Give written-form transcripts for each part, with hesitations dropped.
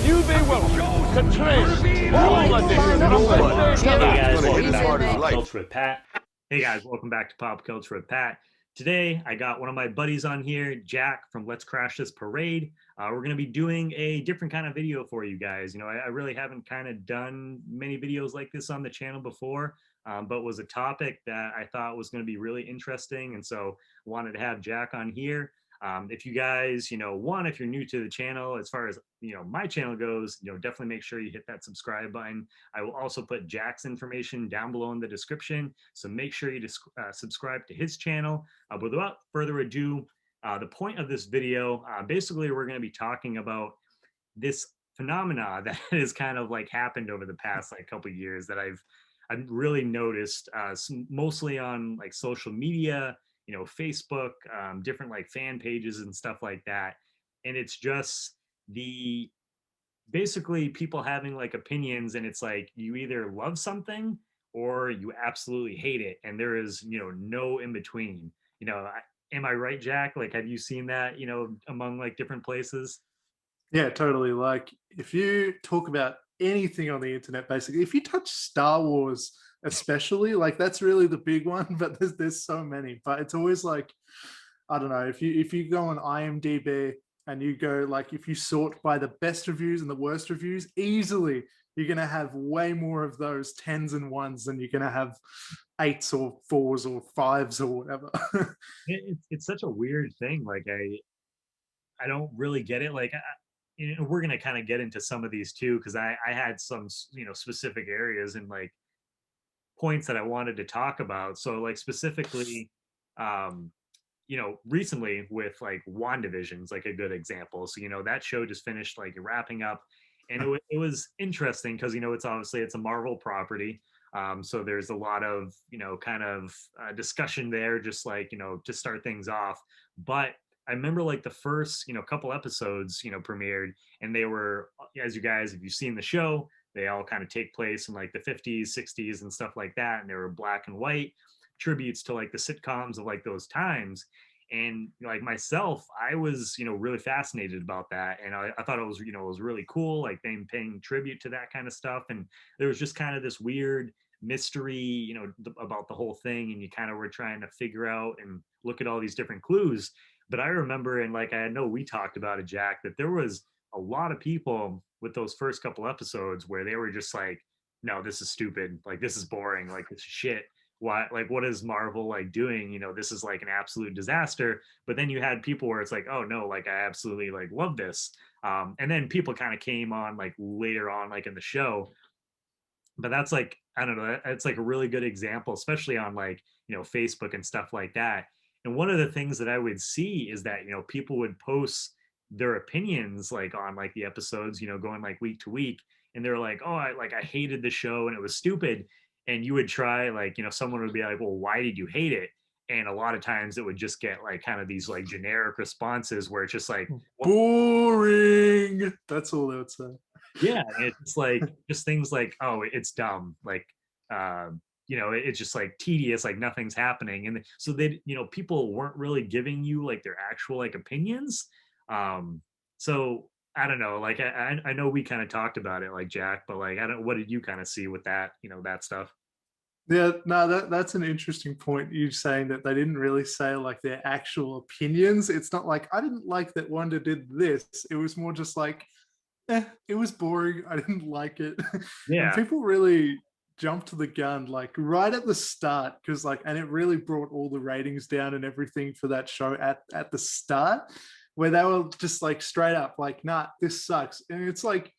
You be welcome to train all of this. Hey guys, welcome back to Part of Pop life. Culture with Pat. Hey guys, welcome back to Pop Culture with Pat. Today, I got one of my buddies on here, Jack from Let's Crash This Parade. We're going to be doing a different kind of video for you guys. You know, I really haven't kind of done many videos like this on the channel before, but was a topic that I thought was going to be really interesting. And so wanted to have Jack on here. If you guys, if you're new to the channel, as far as, my channel goes, definitely make sure you hit that subscribe button. I will also put Jack's information down below in the description. So make sure you subscribe to his channel. But without further ado, the point of this video, basically we're going to be talking about this phenomena that has kind of like happened over the past like couple of years that I've really noticed, mostly on like social media, Facebook, different like fan pages and stuff like that. And it's just basically people having like opinions, and it's like you either love something or you absolutely hate it. And there is, no in between. Am I right, Jack? Like, have you seen that, among like different places? Yeah, totally. Like, if you talk about anything on the internet, basically, if you touch Star Wars, especially, like that's really the big one. But there's so many. But it's always like, I don't know. If you go on IMDb and you go like, if you sort by the best reviews and the worst reviews, easily you're gonna have way more of those 10s and 1s than you're gonna have 8s or 4s or 5s or whatever. It's such a weird thing. Like I don't really get it. Like we're gonna kind of get into some of these too, because I had some specific areas and like points that I wanted to talk about. So like specifically, recently with like WandaVision's like a good example. So that show just finished like wrapping up, and it was interesting because it's a Marvel property. So there's a lot of discussion there, just like to start things off. But I remember like the first couple episodes premiered, and they were, as you guys, if you've seen the show, they all kind of take place in like the 50s, 60s and stuff like that, and they were black and white tributes to like the sitcoms of like those times. And like myself, I was really fascinated about that, and I thought it was it was really cool, like them paying tribute to that kind of stuff. And there was just kind of this weird mystery about the whole thing, and you kind of were trying to figure out and look at all these different clues. But I remember, and like I know we talked about it, Jack, that there was a lot of people with those first couple episodes where they were just like, no, this is stupid, like this is boring, like this is shit. What is Marvel like doing? This is like an absolute disaster. But then you had people where it's like, oh no, like I absolutely like love this. And then people kind of came on like later on, like in the show. But that's like, I don't know, it's like a really good example, especially on like Facebook and stuff like that. And one of the things that I would see is that people would post their opinions like on like the episodes, going like week to week, and they're like, oh, I hated the show and it was stupid. And you would try like someone would be like, well, why did you hate it? And a lot of times it would just get like kind of these like generic responses where it's just like, boring. That's all they would say. Yeah, it's like just things like, oh, it's dumb, like it's just like tedious, like nothing's happening. And so they people weren't really giving you like their actual like opinions. So I don't know, like I know we kind of talked about it, like Jack, but like what did you kind of see with that, that stuff? Yeah, no, that's an interesting point. You saying that they didn't really say like their actual opinions. It's not like, I didn't like that Wanda did this. It was more just like, it was boring. I didn't like it. Yeah. And people really jumped to the gun like right at the start, because like, and it really brought all the ratings down and everything for that show at the start, where they were just like straight up like, nah, this sucks. And it's like,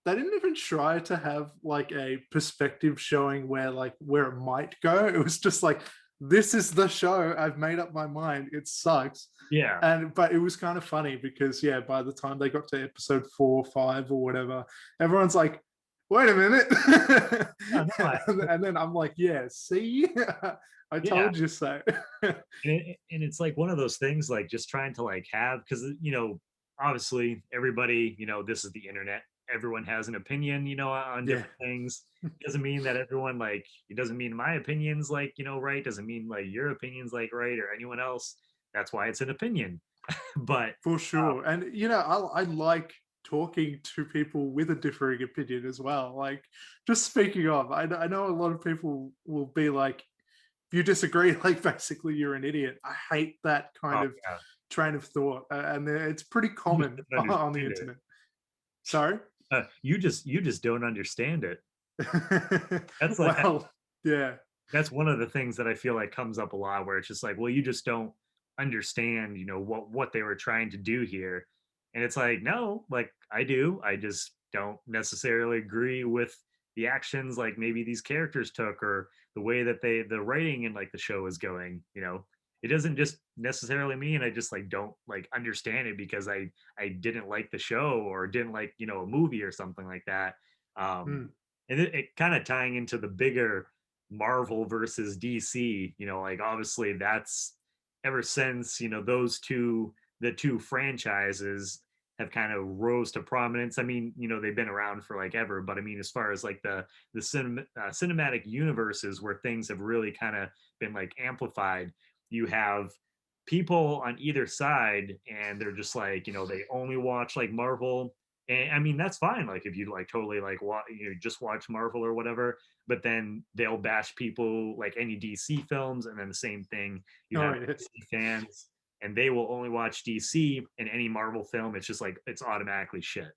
they didn't even try to have like a perspective showing where it might go. It was just like, this is the show. I've made up my mind. It sucks. Yeah. But it was kind of funny because by the time they got to episode 4 or 5 or whatever, everyone's like, wait a minute. And then I'm like, yeah, see, I told you so. And it's like one of those things, like just trying to like have, because obviously everybody, this is the internet, everyone has an opinion on different things. Doesn't mean that everyone, like, it doesn't mean my opinion's like right, doesn't mean like your opinion's like right, or anyone else. That's why it's an opinion. But for sure. And I like talking to people with a differing opinion as well. Like, just speaking of, I know a lot of people will be like, if you disagree, like basically you're an idiot. I hate that kind Oh of yeah, train of thought, and it's pretty you just common don't on the understand it. internet. Sorry. You just don't understand it. That's like Well, yeah. that's one of the things that I feel like comes up a lot, where it's just like, well, you just don't understand, what they were trying to do here. And it's like, no, like I do. I just don't necessarily agree with the actions like maybe these characters took, or the way that the writing in like the show is going. It doesn't just necessarily mean I just like don't like understand it because I didn't like the show or didn't like, a movie or something like that. Um Mm. and it kind of tying into the bigger Marvel versus DC, like obviously that's ever since, the two franchises have kind of rose to prominence. I mean, they've been around for like ever, but I mean, as far as like the cinematic universes where things have really kind of been like amplified, you have people on either side, and they're just like, they only watch like Marvel. And I mean, that's fine. Like if you like totally like just watch Marvel or whatever, but then they'll bash people like any DC films, and then the same thing. You Oh, have yeah. DC fans, and they will only watch DC, and any Marvel film, it's just like it's automatically shit.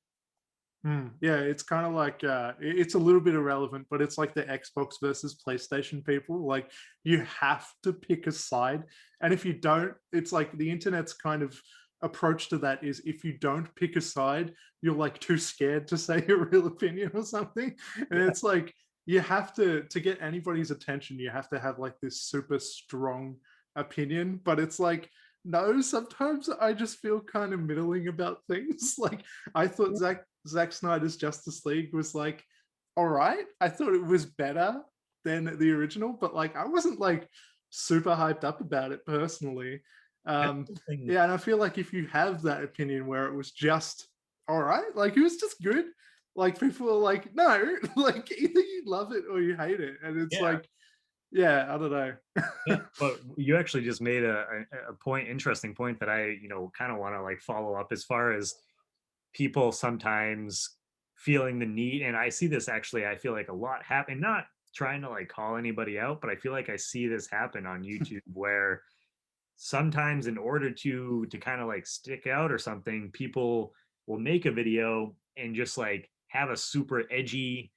Yeah, it's kind of like it's a little bit irrelevant, but it's like the Xbox versus PlayStation people. Like, you have to pick a side, and if you don't, it's like the internet's kind of approach to that is, if you don't pick a side, you're like too scared to say your real opinion or something. And Yeah. it's like, you have to get anybody's attention, you have to have like this super strong opinion. But it's like, no, sometimes I just feel kind of middling about things. Like, I thought Zack Snyder's Justice League was like, all right. I thought it was better than the original, but like I wasn't like super hyped up about it personally. That's Um, something. yeah, and I feel like if you have that opinion where it was just all right, like it was just good, like people are like, no, like either you love it or you hate it, and it's Yeah. like, yeah, I don't know. Yeah, but you actually just made a point, interesting point that I, kind of want to like follow up, as far as people sometimes feeling the need. And I see this actually, I feel like a lot happen, not trying to like call anybody out, but I feel like I see this happen on YouTube, where sometimes in order to kind of like stick out or something, people will make a video and just like have a super edgy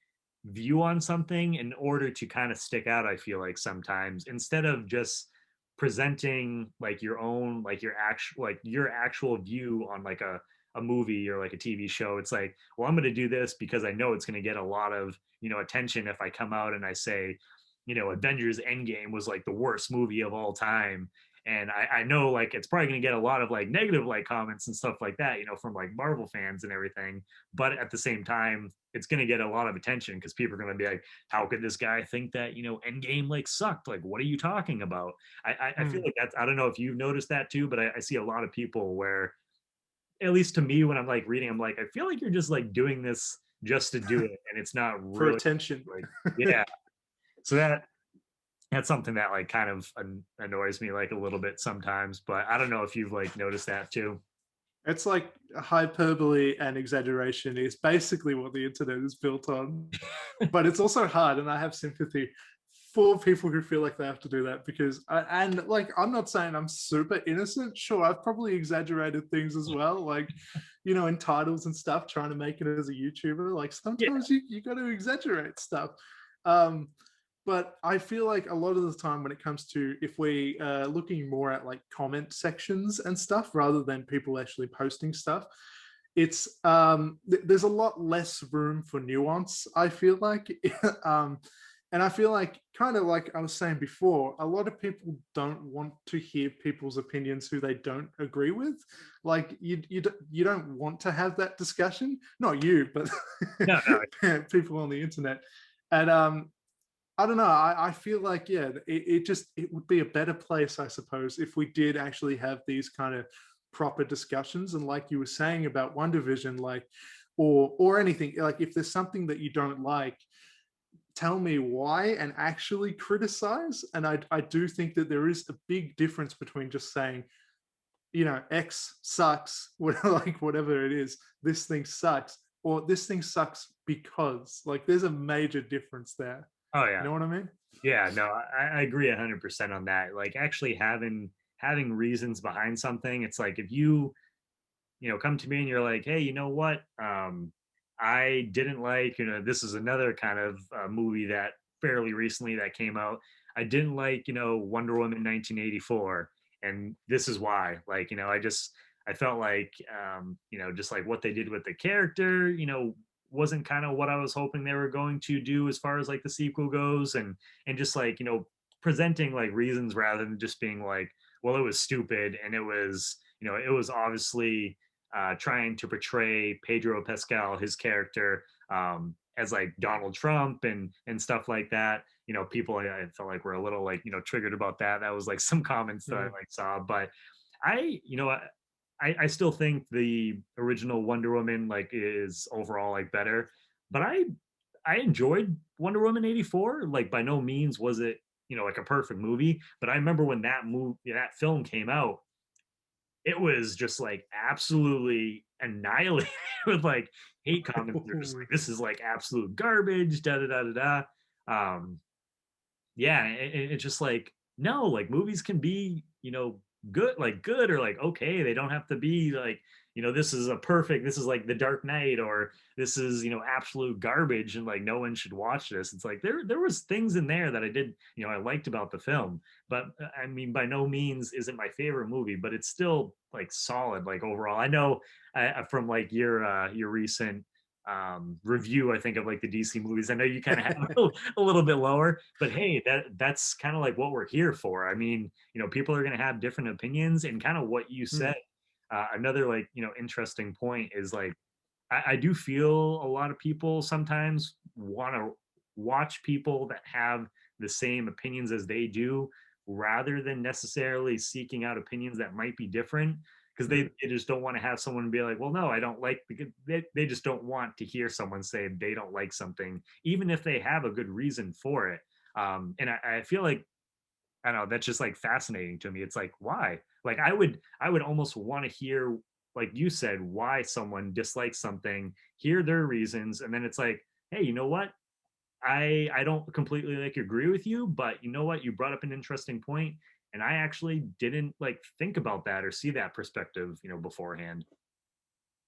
view on something in order to kind of stick out. I feel like sometimes, instead of just presenting like your own, like your actual view on like a movie or like a TV show, it's like, well, I'm going to do this because I know it's going to get a lot of attention if I come out and I say, Avengers Endgame was like the worst movie of all time. And I know like it's probably going to get a lot of like negative like comments and stuff like that, from like Marvel fans and everything. But at the same time, it's going to get a lot of attention because people are going to be like, how could this guy think that, Endgame like sucked? Like, what are you talking about? I feel Hmm. like that's, I don't know if you've noticed that too, but I see a lot of people where, at least to me, when I'm like reading, I'm like, I feel like you're just like doing this just to do it. And it's not For really attention. like, yeah. So that's something that like kind of annoys me like a little bit sometimes, but I don't know if you've like noticed that too. It's like hyperbole and exaggeration is basically what the internet is built on. But it's also hard, and I have sympathy for people who feel like they have to do that, because and like, I'm not saying I'm super innocent. Sure, I've probably exaggerated things as well, like, in titles and stuff, trying to make it as a YouTuber. Like, Yeah. sometimes you got to exaggerate stuff. Um, but I feel like a lot of the time when it comes to, if we looking more at like comment sections and stuff rather than people actually posting stuff, it's there's a lot less room for nuance, I feel like. um, and I feel like, kind of like I was saying before, a lot of people don't want to hear people's opinions who they don't agree with. Like, you don't want to have that discussion, not you, but No, no. people on the internet. And I don't know. I feel like, yeah, it would be a better place, I suppose, if we did actually have these kind of proper discussions. And like you were saying about WandaVision, like, or anything, like if there's something that you don't like, tell me why and actually criticize. And I do think that there is a big difference between just saying, X sucks, like whatever it is, this thing sucks, or this thing sucks because, like, there's a major difference there. Oh You yeah. know what I mean? Yeah, no, I agree 100% on that. Like actually having reasons behind something. It's like if you come to me and you're like, hey, you know what? I didn't like, this is another kind of movie that fairly recently that came out. I didn't like, Wonder Woman 1984. And this is why. Like, I felt like, just like what they did with the character, wasn't kind of what I was hoping they were going to do as far as like the sequel goes. And just like, presenting like reasons rather than just being like, well, it was stupid and it was obviously trying to portray Pedro Pascal, his character, as like Donald Trump and stuff like that. People I felt like were a little like triggered about that. That was like some comments that I like saw, but I still think the original Wonder Woman like is overall like better, but I enjoyed Wonder Woman 84. Like by no means was it like a perfect movie, but I remember when that film came out, it was just like absolutely annihilated with like hate comments. They're just like, this is like absolute garbage, da da da da da. Yeah, it's just like no, like movies can be good or like okay. They don't have to be like this is like The Dark Knight or this is absolute garbage and like no one should watch this. It's like there was things in there that I did I liked about the film, but I mean by no means is it my favorite movie, but it's still like solid like overall. I know from like your recent review I think of like the DC movies, I know you kind of have a little bit lower, but hey, that's kind of like what we're here for. I mean, people are going to have different opinions, and kind of what you Hmm. said, another like interesting point is like I do feel a lot of people sometimes want to watch people that have the same opinions as they do rather than necessarily seeking out opinions that might be different, because they just don't want to have someone be like, well, no, I don't like, because they just don't want to hear someone say they don't like something, even if they have a good reason for it. And I feel like, I don't know, that's just like fascinating to me. It's like, why? Like I would almost want to hear, like you said, why someone dislikes something, hear their reasons, and then it's like, hey, you know what? I don't completely like agree with you, but you know what? You brought up an interesting point, and I actually didn't like think about that or see that perspective, beforehand.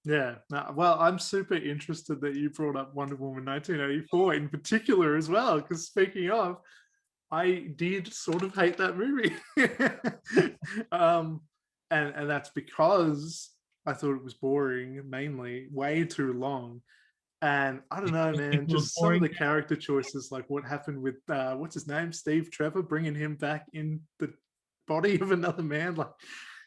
Yeah. Well, I'm super interested that you brought up Wonder Woman 1984 in particular as well, because speaking of, I did sort of hate that movie. um, and that's because I thought it was boring, mainly way too long. And I don't know, man, It was just some of boring. the character choices, like what happened with what's his name, Steve Trevor, bringing him back in the body of another man. Like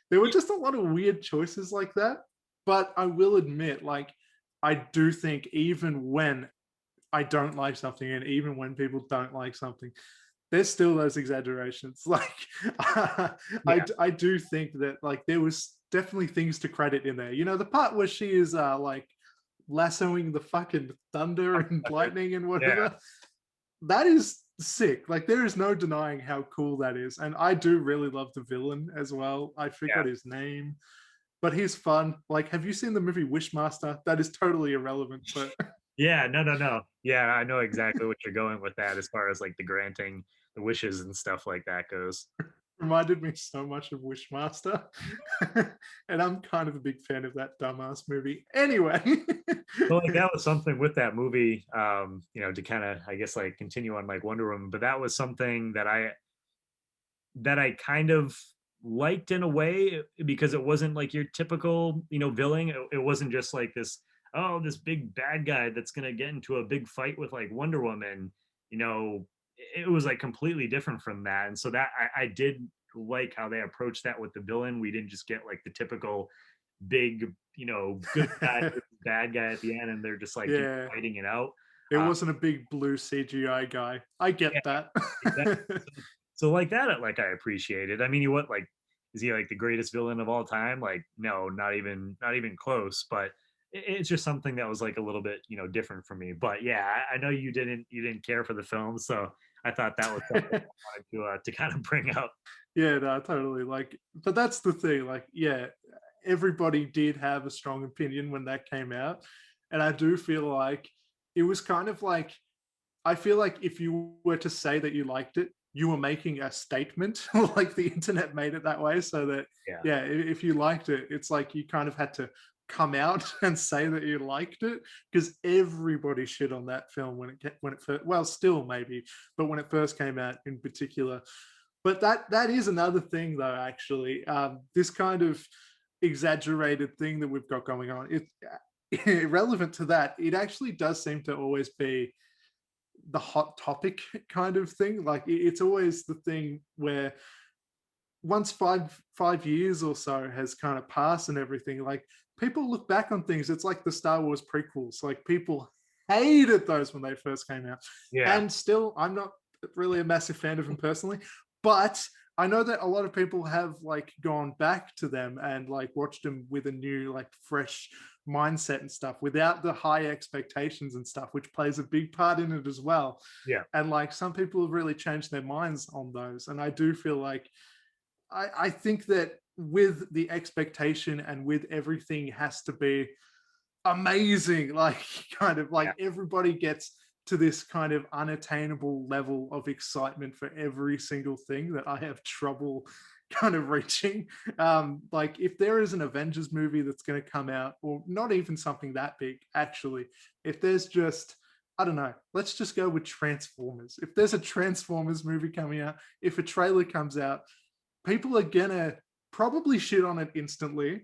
there were just a lot of weird choices like that. But I will admit, like I do think even when I don't like something, and even when people don't like something, there's still those exaggerations. Like Yeah. I do think that like there was definitely things to credit in there. The part where she is like lassoing the fucking thunder and lightning and Yeah. whatever. That is sick. Like there is no denying how cool that is. And I do really love the villain as well. I Yeah. forgot his name, but he's fun. Like, have you seen the movie Wishmaster? That is totally irrelevant, but Yeah, no, no, no. Yeah, I know exactly what you're going with that as far as like the granting the wishes and stuff like that goes. reminded me so much of Wishmaster. And I'm kind of a big fan of that dumbass movie. Anyway. So like that was something with that movie, to kind of I guess like continue on like Wonder Woman, but that was something that I kind of liked in a way because it wasn't like your typical, villain. It wasn't just like this big bad guy that's gonna get into a big fight with like Wonder Woman. You know, it was like completely different from that. And so that I did like how they approached that with the villain. We didn't just get like the typical big, good guy, bad guy at the end, and they're just like, Yeah. fighting it out. It Uh, wasn't a big blue CGI guy. I get yeah, that. exactly. So like that, like I appreciated. I mean, what like is he like the greatest villain of all time? Like, no, not even close. But it's just something that was like a little bit, different for me. But yeah, I know you didn't care for the film, so I thought that was something I wanted to kind of bring up. Yeah, no, totally. Like, but that's the thing. Like, yeah, everybody did have a strong opinion when that came out. And I do feel like it was kind of like, I feel like if you were to say that you liked it, you were making a statement. Like the internet made it that way. So that, Yeah. yeah, if you liked it, it's like you kind of had to come out and say that you liked it, because everybody shit on that film when it first, well, still maybe, but when it first came out in particular. But that is another thing, though. Actually, this kind of exaggerated thing that we've got going on, it irrelevant to that, it actually does seem to always be the hot topic kind of thing. Like it's always the thing where once five years or so has kind of passed and everything, like people look back on things. It's like the Star Wars prequels. Like people hated those when they first came out, Yeah. and still, I'm not really a massive fan of them personally, but I know that a lot of people have like gone back to them and like watched them with a new, like fresh mindset and stuff, without the high expectations and stuff, which plays a big part in it as well. Yeah. And like some people have really changed their minds on those. And I do feel like I think that with the expectation and with everything has to be amazing, like kind of like everybody gets to this kind of unattainable level of excitement for every single thing that I have trouble kind of reaching. Like if there is an Avengers movie that's going to come out, or not even something that big, actually, if there's just, I don't know, let's just go with Transformers. If there's a Transformers movie coming out, if a trailer comes out, people are gonna probably shit on it instantly.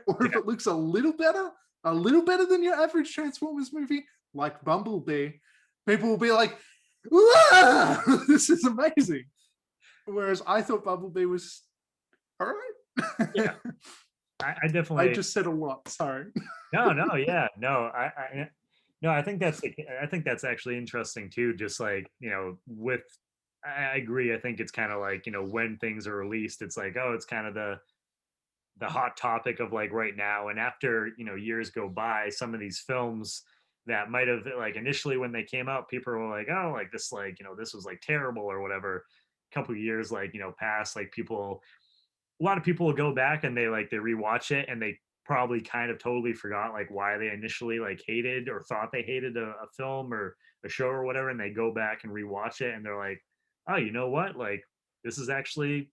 Or if it looks a little better than your average Transformers movie, like Bumblebee, people will be like, this is amazing. Whereas I thought Bumblebee was all right. Yeah. I definitely. I just said a lot. Sorry. No, yeah, no, no, I think that's actually interesting too. Just like, with, I agree. I think it's kind of like, when things are released, it's like, oh, it's kind of the hot topic of like right now. And after, years go by, some of these films that might have like initially when they came out, people were like, oh, like this, like, this was like terrible or whatever. A couple of years, like, pass, like a lot of people will go back and they rewatch it and they probably kind of totally forgot like why they initially like hated or thought they hated a film or a show or whatever, and they go back and rewatch it and they're like, oh, you know what, like this is actually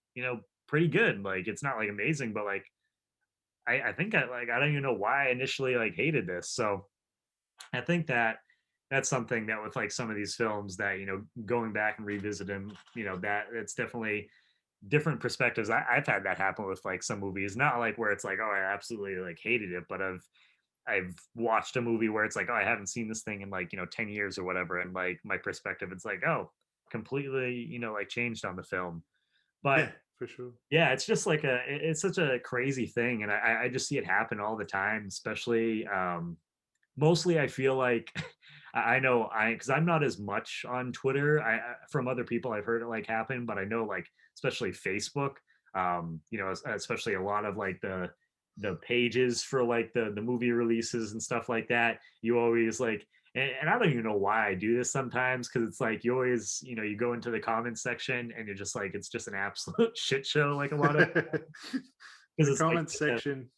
pretty good. Like it's not like amazing, but like I think I don't even know why I initially like hated this. So I think that's something that with like some of these films that going back and revisiting, that it's definitely different perspectives. I've had that happen with like some movies, not like where it's like, oh, I absolutely like hated it, but I've watched a movie where it's like, oh, I haven't seen this thing in like 10 years or whatever, and like my perspective, it's like, oh, completely like changed on the film. But Yeah, for sure. yeah, it's just like it's such a crazy thing, and I just see it happen all the time, especially mostly I feel like I know because I'm not as much on Twitter. From other people I've heard it like happen, but I know like especially Facebook, especially a lot of like the pages for like the movie releases and stuff like that. You always like, and I don't even know why I do this sometimes, because it's like you always you go into the comments section and you're just like, it's just an absolute shit show, like a lot of because The it's comment like section.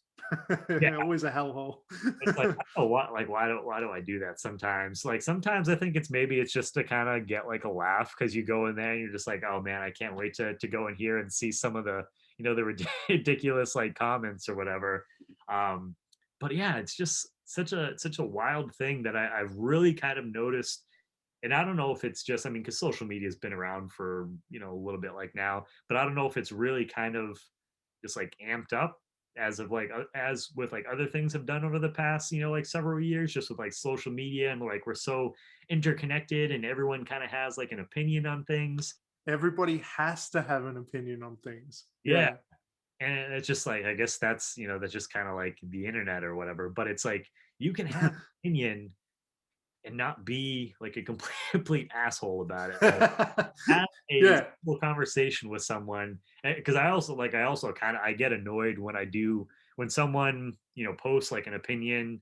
Yeah. Always a hellhole. It's like, oh, what, like why do I do that sometimes? Like sometimes I think it's just to kind of get like a laugh, because you go in there and you're just like, oh man, I can't wait to go in here and see some of the the ridiculous like comments or whatever. But yeah, it's just such a wild thing that I've really kind of noticed. And I don't know if it's just, I mean, because social media has been around for a little bit like now, but I don't know if it's really kind of just like amped up as of like as with like other things have done over the past like several years, just with like social media, and like we're so interconnected and everyone kind of has like an opinion on things. Everybody has to have an opinion on things. Yeah. Yeah. And it's just like, I guess that's that's just kind of like the internet or whatever, but it's like you can have an opinion and not be like a complete asshole about it. Like, have a Yeah. simple conversation with someone, because I also kind of I get annoyed when someone posts like an opinion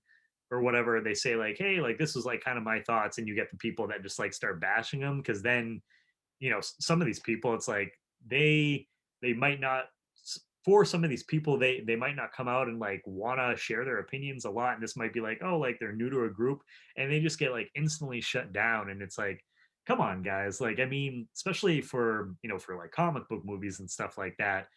or whatever. They say like, hey, like this was like kind of my thoughts, and you get the people that just like start bashing them, because then some of these people, it's like they might not, for some of these people, they might not come out and like want to share their opinions a lot, and this might be like, oh, like they're new to a group, and they just get like instantly shut down, and it's like, come on guys, like I mean, especially for for like comic book movies and stuff like that,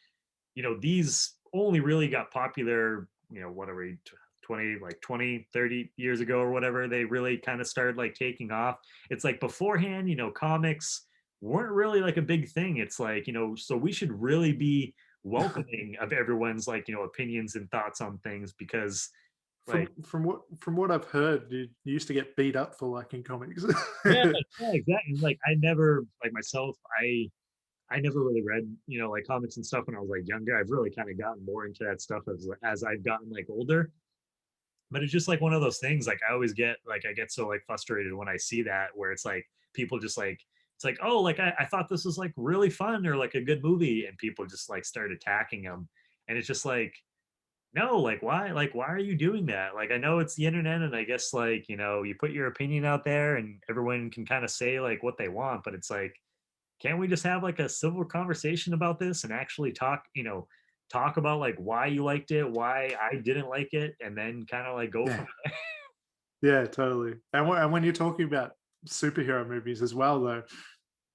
these only really got popular, what are we, 20 30 years ago or whatever, they really kind of started like taking off. It's like beforehand, comics weren't really like a big thing. It's like, so we should really be welcoming of everyone's like, opinions and thoughts on things, because like, from what I've heard, you used to get beat up for liking comics. yeah, yeah, exactly. Like I never, like myself, I never really read, like comics and stuff when I was like younger. I've really kind of gotten more into that stuff as I've gotten like older. But it's just like one of those things. Like I always get like, I get so like frustrated when I see that, where it's like people just like, it's like, oh, like I thought this was like really fun or like a good movie, and people just like start attacking them. And it's just like, no, like why are you doing that? Like I know it's the internet, and I guess like, you put your opinion out there and everyone can kind of say like what they want, but it's like, can't we just have like a civil conversation about this and actually talk, talk about like why you liked it, why I didn't like it, and then kind of like go Yeah. from there. Yeah, totally. And when you're talking about superhero movies as well, though,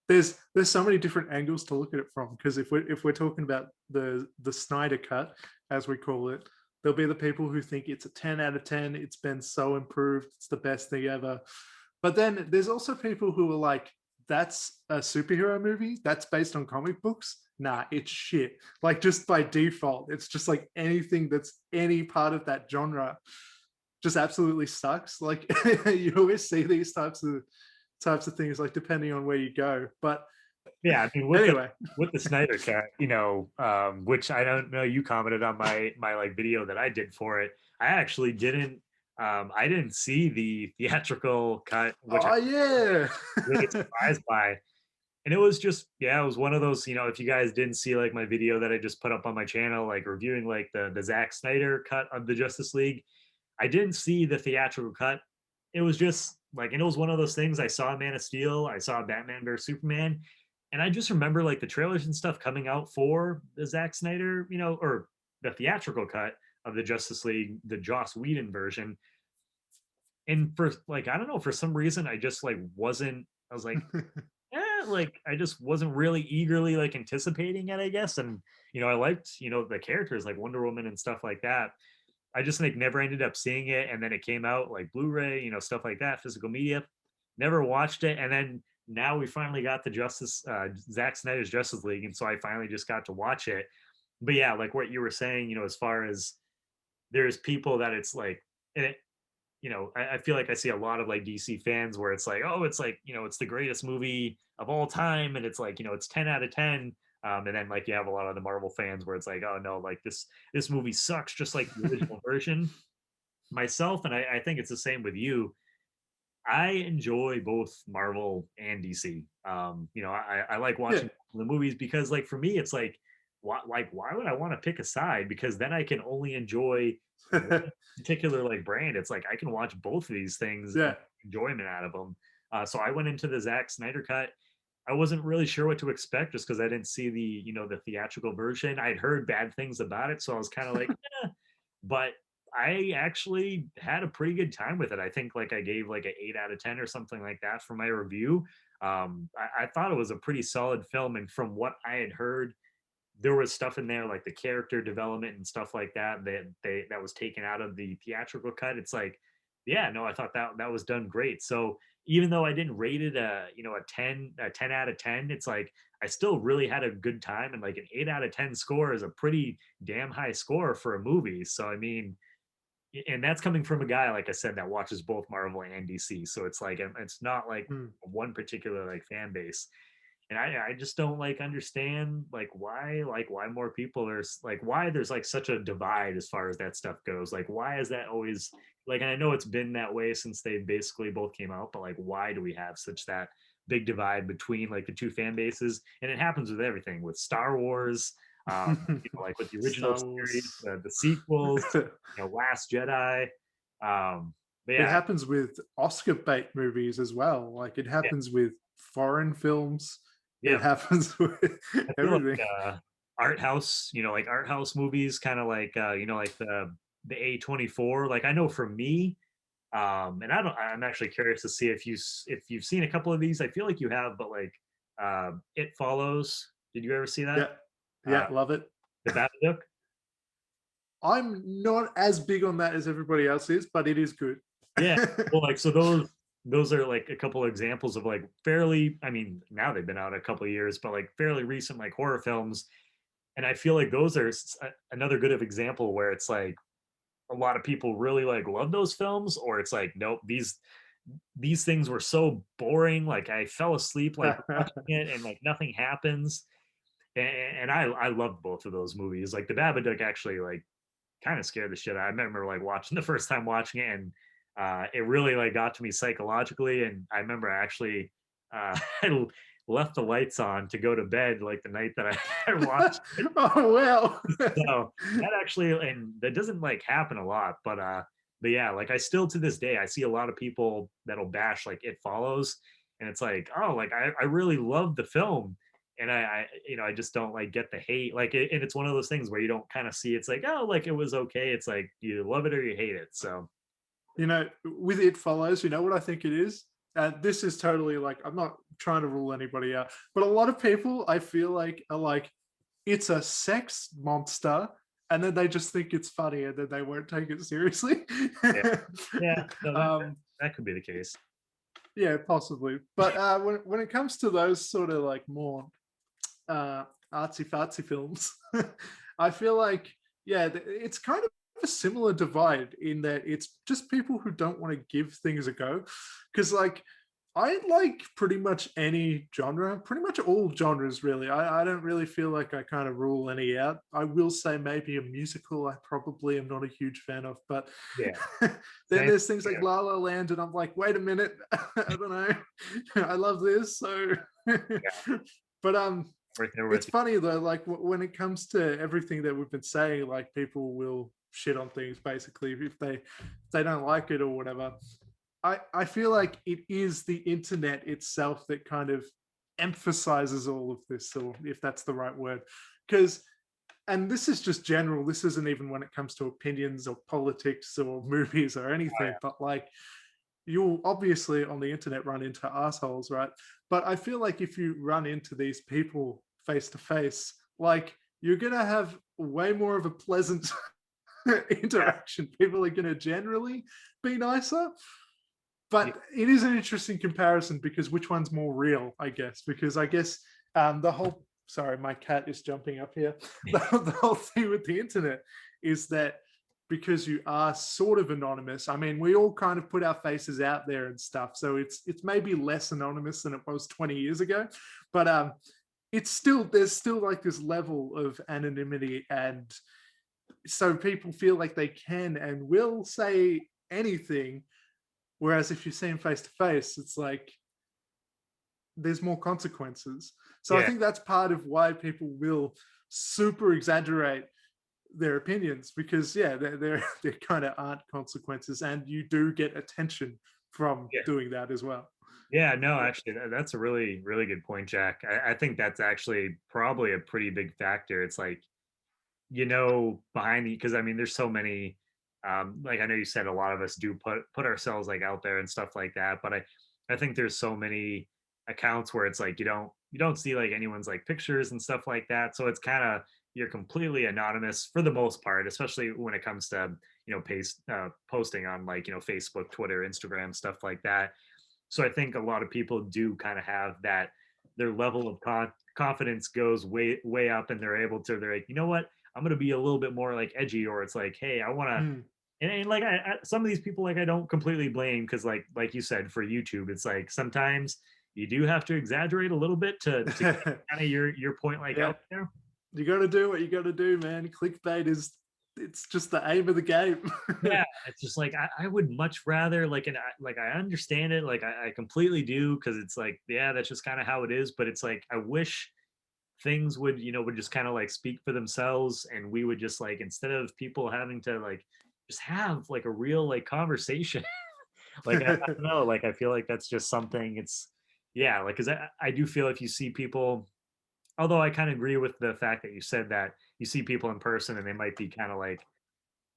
there's so many different angles to look at it from. Because if we're talking about the Snyder cut, as we call it, there'll be the people who think it's a 10 out of 10. It's been so improved. It's the best thing ever. But then there's also people who are like, that's a superhero movie that's based on comic books. Nah, it's shit. Like just by default, it's just like anything that's any part of that genre just absolutely sucks. Like you always see these types of things, like depending on where you go. But Yeah, I mean, anyway, with the Snyder cut, which I don't know, you commented on my like video that I did for it. I actually didn't. I didn't see the theatrical cut, which I oh was yeah, really surprised by. And it was just, yeah, it was one of those, if you guys didn't see like my video that I just put up on my channel, like reviewing like the Zack Snyder cut of the Justice League, I didn't see the theatrical cut. It was just like, and it was one of those things. I saw Man of Steel, I saw Batman vs Superman, and I just remember like the trailers and stuff coming out for the Zack Snyder, or the theatrical cut of the Justice League, the Joss Whedon version. And for like, I don't know, for some reason, I just like wasn't. I was like, like I just wasn't really eagerly like anticipating it, I guess. And I liked, the characters like Wonder Woman and stuff like that. I just like never ended up seeing it. And then it came out like Blu-ray, stuff like that, physical media. Never watched it. And then now we finally got the Zack Snyder's Justice League. And so I finally just got to watch it. But yeah, like what you were saying, as far as there's people that it's like, and it, I feel like I see a lot of like DC fans where it's like, oh, it's like, it's the greatest movie of all time. And it's like, it's 10 out of 10. And then like you have a lot of the Marvel fans where it's like, oh no, like this movie sucks, just like the original version. Myself, and I think it's the same with you. I enjoy both Marvel and DC. I like yeah, watching the movies because like for me, it's like, why would I want to pick a side? Because then I can only enjoy one particular like brand. It's like I can watch both of these things and yeah. enjoyment out of them. So I went into the Zack Snyder cut. I wasn't really sure what to expect just because I didn't see the theatrical version. I'd heard bad things about it, so I was kind of like, eh. But I actually had a pretty good time with it. I think like I gave like an 8 out of 10 or something like that for my review. I thought it was a pretty solid film, and from what I had heard, there was stuff in there like the character development and stuff like that that was taken out of the theatrical cut. It's like, yeah, no, I thought that was done great. So even though I didn't rate it a 10 out of 10, it's like I still really had a good time, and like an 8 out of 10 score is a pretty damn high score for a movie. So I mean, and that's coming from a guy, like I said, that watches both Marvel and DC. So it's like it's not like Hmm. one particular like fan base. And I just don't like understand like why more people are like why there's like such a divide as far as that stuff goes. Like why is that always like, and I know it's been that way since they basically both came out, but like why do we have such that big divide between like the two fan bases? And it happens with everything, with Star Wars, like with the original Star Wars. series, the sequels, Last Jedi. But It yeah, happens with Oscar bait movies as well. Like it yeah, happens with foreign films. Yeah, It happens with I feel everything. like art house, like art house movies, kind of like like the A24. Like I know for me, and I'm actually curious to see if you've seen a couple of these. I feel like you have, but like It Follows. Did you ever see that? Yeah, Uh, yeah, love it. the Babadook. I'm not as big on that as everybody else is, but it is good. Yeah. Well, like so those are like a couple of examples of like fairly. I mean, now they've been out a couple of years, but like fairly recent like horror films. And I feel like those are another good of example where it's like a lot of people really like love those films, or it's like nope, these things were so boring. Like I fell asleep like watching it, and like nothing happens. And I loved both of those movies. Like the Babadook actually like kind of scared the shit out. I remember like watching the first time watching it, and it really like got to me psychologically. And I remember actually I left the lights on to go to bed like the night that I watched it. Oh well. So that actually, and that doesn't like happen a lot, but yeah, like I still to this day I see a lot of people that'll bash like It Follows, and it's like oh like I really love the film, and I just don't like get the hate like and it's one of those things where you don't kind of see it's like oh like it was okay, it's like you love it or you hate it. So With It Follows, you know what I think it is? This is totally like, I'm not trying to rule anybody out, but a lot of people I feel like are like, it's a sex monster, and then they just think it's funny and then they won't take it seriously. yeah, yeah, no, um, that could be the case. yeah, possibly. But when it comes to those sort of like more artsy fartsy films, I feel like yeah, it's kind of a similar divide in that it's just people who don't want to give things a go. Because like I like pretty much any genre, pretty much all genres really. I don't really feel like I kind of rule any out. I will say maybe a musical I probably am not a huge fan of, but Yeah, then same. there's things like Yeah, La La Land, and I'm like, wait a minute, I don't know, I love this. So, but right there it's with you. funny though, like when it comes to everything that we've been saying, like people will shit on things basically if they don't like it or whatever. I feel like it is the internet itself that kind of emphasizes all of this, or if that's the right word. Because, and this is just general, this isn't even when it comes to opinions or politics or movies or Oh, anything, yeah. but like you'll obviously on the internet run into assholes, right? But I feel like if you run into these people face to face, like you're gonna have way more of a pleasant Yeah, interaction. People are gonna generally be nicer. yeah, But it is an interesting comparison because which one's more real, I guess? Because I guess the whole sorry, my cat is jumping up here. The whole thing with the internet is that because you are sort of anonymous. I mean, we all kind of put our faces out there and stuff, so it's maybe less anonymous than it was 20 years ago, but it's still there's still like this level of anonymity, and so people feel like they can and will say anything. Whereas if you see them face to face, it's like there's more consequences. So I yeah. think that's part of why people will super exaggerate their opinions because yeah, there kind of aren't consequences, and you do get attention from Yeah. doing that as well. Yeah, no, actually, that's a really, really good point, Jack. I think that's actually probably a pretty big factor. It's like, behind the, because I mean, there's so many, like I know you said a lot of us do put ourselves like out there and stuff like that, but I think there's so many accounts where it's like you don't see like anyone's like pictures and stuff like that. So it's kind of you're completely anonymous for the most part, especially when it comes to posting on like Facebook, Twitter, Instagram, stuff like that. So I think a lot of people do kind of have that their level of confidence goes way way up, and they're like, you know what, I'm gonna be a little bit more like edgy, or it's like, hey, I want to. Mm. And like some of these people, like I don't completely blame because like you said for YouTube, it's like sometimes you do have to exaggerate a little bit to get kind of your point like Yeah, out there. you got to do what you got to do, man. Clickbait is it's just the aim of the game. Yeah, it's just like I would much rather like, and I understand it, like I completely do, because it's like yeah, that's just kind of how it is. But it's like I wish things would just kind of like speak for themselves, and we would just like instead of people having to like just have like a real like conversation. Like I don't know, like I feel like that's just something. It's Yeah, like, because I do feel if you see people, although I kind of agree with the fact that you said that you see people in person and they might be kind of like,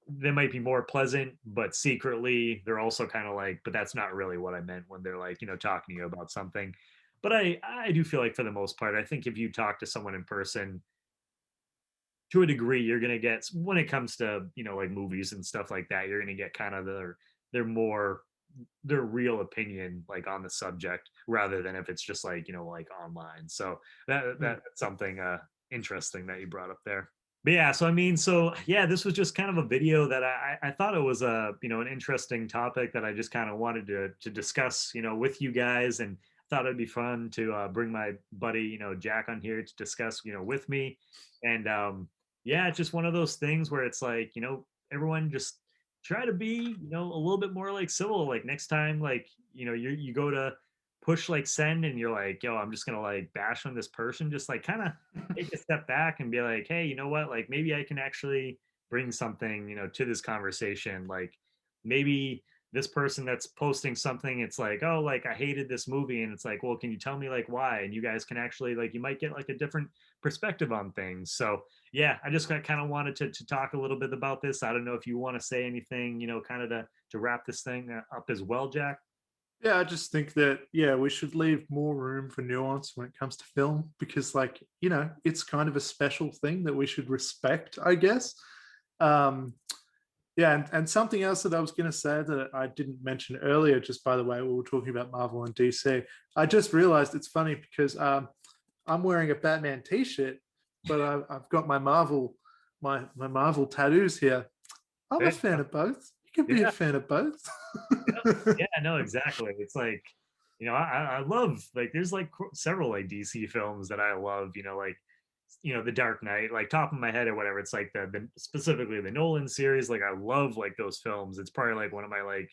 they might be more pleasant, but secretly they're also kind of like, but that's not really what I meant when they're like, talking to you about something. But I do feel like for the most part, I think if you talk to someone in person, to a degree, you're gonna get when it comes to like movies and stuff like that, you're gonna get kind of their more their real opinion like on the subject rather than if it's just like like online. So Hmm. that's something interesting that you brought up there. But yeah, so I mean, so yeah, this was just kind of a video that I thought it was a an interesting topic that I just kind of wanted to discuss with you guys, and thought it'd be fun to bring my buddy Jack on here to discuss with me, and yeah, it's just one of those things where it's like everyone just try to be a little bit more like civil, like next time like you go to push like send and you're like, yo, I'm just gonna like bash on this person, just like kind of take a step back and be like, hey, you know what, like maybe I can actually bring something to this conversation. Like maybe this person that's posting something, it's like, oh, like I hated this movie, and it's like, well, can you tell me like why? And you guys can actually like, you might get like a different perspective on things. So yeah, I just kind of wanted to talk a little bit about this. I don't know if you want to say anything, kind of to wrap this thing up as well, Jack. Yeah, I just think that yeah, we should leave more room for nuance when it comes to film because, like, it's kind of a special thing that we should respect, I guess. Um, yeah, and something else that I was going to say that I didn't mention earlier, just by the way, we were talking about Marvel and DC. I just realized it's funny because I'm wearing a Batman T-shirt, but I've got my Marvel tattoos here. I'm a There you fan go. of both. You can be a Yeah, fan of both. yeah, no, exactly. It's like, I love like there's like several like DC films that I love, like The Dark Knight, like top of my head or whatever. It's like the specifically the Nolan series. Like I love like those films. It's probably like one of my like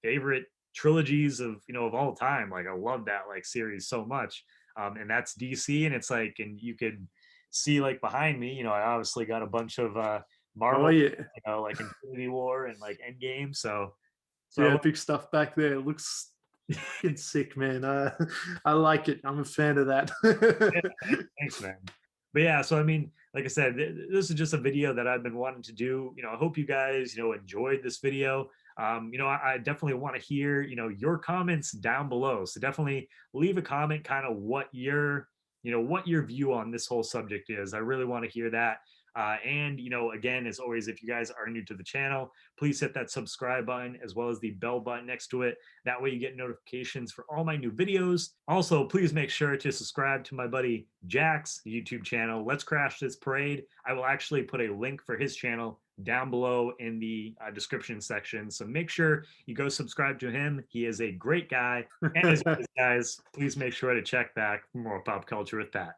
favorite trilogies of of all time. Like I love that like series so much. And that's DC, and it's like, and you could see like behind me, I obviously got a bunch of Oh Marvel, yeah, like Infinity War and like Endgame. yeah, So big stuff back there. It looks fucking sick, man. I like it. I'm a fan of yeah, that. thanks, man. But yeah, so I mean, like I said, this is just a video that I've been wanting to do. I hope you guys, enjoyed this video. I definitely want to hear, your comments down below. So definitely leave a comment, kind of what your view on this whole subject is. I really want to hear that. And again, as always, if you guys are new to the channel, please hit that subscribe button as well as the bell button next to it. That way you get notifications for all my new videos. Also, please make sure to subscribe to my buddy Jack's YouTube channel, Let's Crash This Parade. I will actually put a link for his channel down below in the description section. So make sure you go subscribe to him. He is a great guy. And as always, guys, please make sure to check back for more pop culture with Pat.